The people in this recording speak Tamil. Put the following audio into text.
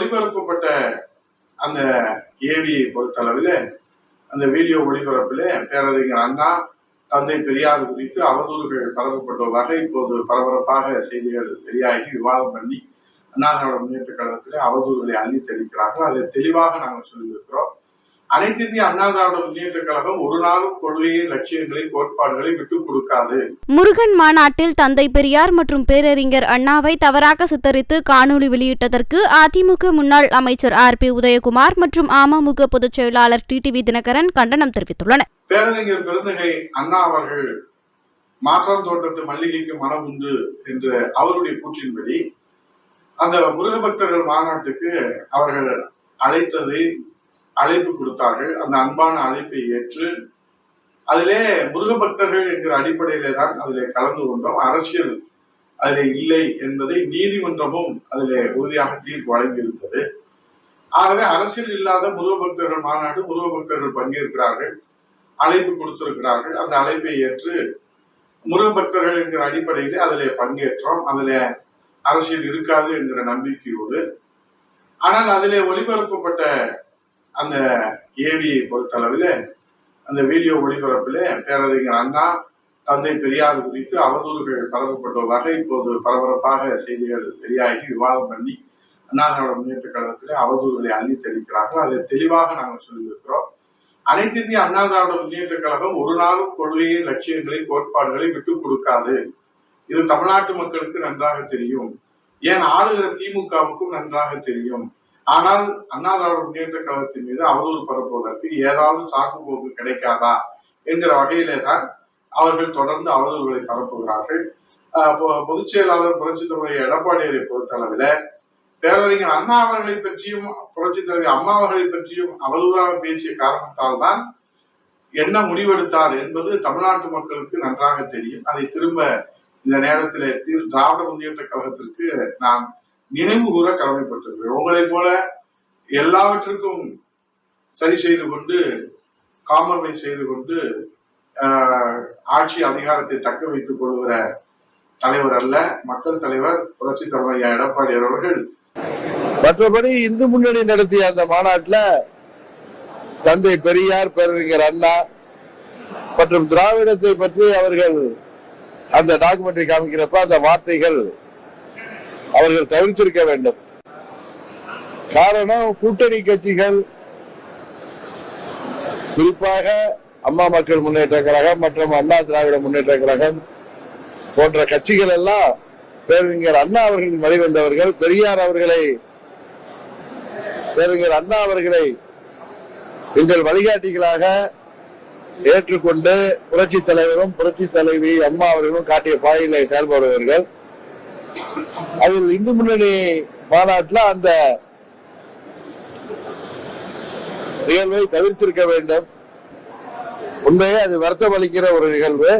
ஒளிபரப்பப்பட்ட அந்த ஏவியை பொறுத்தளவில் அந்த வீடியோ ஒளிபரப்பிலே பேரறிஞர் அண்ணா, தந்தை பெரியார் குறித்து அவதூறுகள் பரப்பப்பட்டுள்ளதாக இப்போது பரபரப்பாக செய்திகள் வெளியாகி விவாதம் பண்ணி அண்ணா திராவிட முன்னேற்ற கழகத்திலே அவதூறுகளை அள்ளி தெளிக்கிறார்கள். அதை தெளிவாக நாங்கள் சொல்லியிருக்கிறோம். அனைத்து இந்திய அண்ணா திராவிட முன்னேற்ற கழகம் ஒரு நாளும் கொள்கையை, லட்சியங்களை, கோட்பாடுகளை விட்டுக் கொடுக்காது. முருகன் மாநாட்டில் தந்தை பெரியார் மற்றும் பேரறிஞர் அண்ணாவை தவறாக சித்தரித்து காணொலி வெளியிட்டதற்கு அதிமுக முன்னாள் அமைச்சர் RP உதயகுமார் மற்றும் அமமுக பொதுச் செயலாளர் TTV தினகரன் கண்டனம் தெரிவித்துள்ளனர். பேரறிஞர் பெருந்தகை அண்ணா அவர்கள் மாற்றம் தோட்டத்து மல்லிகைக்கு மனம் உண்டு என்று அவருடைய கூற்றின்படி அந்த முருக பக்தர்கள் மாநாட்டுக்கு அவர்கள் அழைப்பு கொடுத்தார்கள். அந்த அன்பான அழைப்பை ஏற்று அதிலே முருக பக்தர்கள் என்கிற அடிப்படையிலே தான் அதிலே கலந்து கொண்டோம். அரசியல் அதிலே இல்லை என்பதை நீதிமன்றமும் அதிலே உறுதியாக தீர்ப்பு வழங்கியிருந்தது. ஆகவே அரசியல் இல்லாத முருக பக்தர்கள் மாநாடு, முருக பக்தர்கள் பங்கேற்கிறார்கள், அழைப்பு கொடுத்திருக்கிறார்கள். அந்த அழைப்பை ஏற்று முருக பக்தர்கள் என்கிற அடிப்படையிலே அதிலே பங்கேற்றோம். அதிலே அரசியல் இருக்காது என்கிற நம்பிக்கையோடு. ஆனால் அதிலே ஒளிபரப்பப்பட்ட அந்த ஏவியை பொறுத்தளவில் அந்த வீடியோ ஒளிபரப்பிலே பேரறிஞர் அண்ணா, தந்தை பெரியார் குறித்து அவதூறுகள் பரப்பப்பட்டுள்ளதாக இப்போது பரபரப்பாக செய்திகள் வெளியாகி விவாதம் பண்ணி அண்ணா திராவிட முன்னேற்ற கழகத்திலே அவதூறுகளை அள்ளி தெளிக்கிறார்கள். அதை தெளிவாக நாங்கள் சொல்லியிருக்கிறோம். அனைத்து இந்திய அண்ணா திராவிட முன்னேற்ற கழகம் ஒரு நாளும் கொள்கையை, லட்சியங்களை, கோட்பாடுகளை விட்டுக் கொடுக்காது. இது தமிழ்நாட்டு மக்களுக்கு நன்றாக தெரியும். ஏன் ஆளுகிற திமுகவுக்கும் நன்றாக தெரியும். ஆனால் அண்ணா திராவிட முன்னேற்ற கழகத்தின் மீது அவதூறு பரப்புவதற்கு ஏதாவது சாக்கு போக்கு கிடைக்காதா என்கிற வகையிலே தான் அவர்கள் தொடர்ந்து அவதூறுகளை பரப்புகிறார்கள். பொதுச் செயலாளர் புரட்சித் தலைவர் எடப்பாடியாரை பொறுத்தளவில் பேரறிஞர் அண்ணா அவர்களை பற்றியும் புரட்சித் தலைவர் அம்மா அவர்களை பற்றியும் அவதூறாக பேசிய காரணத்தால் தான் என்ன முடிவெடுத்தார் என்பது தமிழ்நாட்டு மக்களுக்கு நன்றாக தெரியும். அதை திரும்ப இந்த நேரத்திலே திராவிட முன்னேற்ற கழகத்திற்கு நான் நினைவு கூற கடமைப்பட்டிருக்கிறேன். உங்களை போல எல்லாவற்றுக்கும் சரி செய்து கொண்டு, காம்ப்ரமைஸ் செய்து கொண்டு ஆட்சி அதிகாரத்தை தக்க வைத்துக் கொள்கிற தலைவர் அல்ல மக்கள் தலைவர் புரட்சி தலைவர் எடப்பாடி அவர்கள். மற்றபடி இந்து முன்னணி நடத்திய அந்த மாநாட்டில் தந்தை பெரியார், பேரறிஞர் அண்ணா மற்றும் திராவிடத்தை பற்றி அவர்கள் அந்த டாக்குமெண்ட்ரி காமிக்கிறப்ப அந்த வார்த்தைகள் அவர்கள் தவிர்த்திருக்க வேண்டும். காரணம், கூட்டணி கட்சிகள், குறிப்பாக அம்மா மக்கள் முன்னேற்ற கழகம் மற்றும் அண்ணா திராவிட முன்னேற்ற கழகம் போன்ற கட்சிகள் எல்லாம் பேரறிஞர் அண்ணா அவர்களின் வழிவந்தவர்கள். பேரறிஞர் அண்ணா அவர்களை எங்கள் வழிகாட்டிகளாக ஏற்றுக்கொண்டு புரட்சி தலைவரும் புரட்சி தலைவி அம்மா அவர்களும் காட்டிய பாதையிலே செயல்படுபவர்கள். அதில் இந்து முன்னணி மாநாட்டில் அந்த நிகழ்வை தவிர்த்திருக்க வேண்டும். உண்மையே அது வருத்தம் அளிக்கிற ஒரு நிகழ்வு.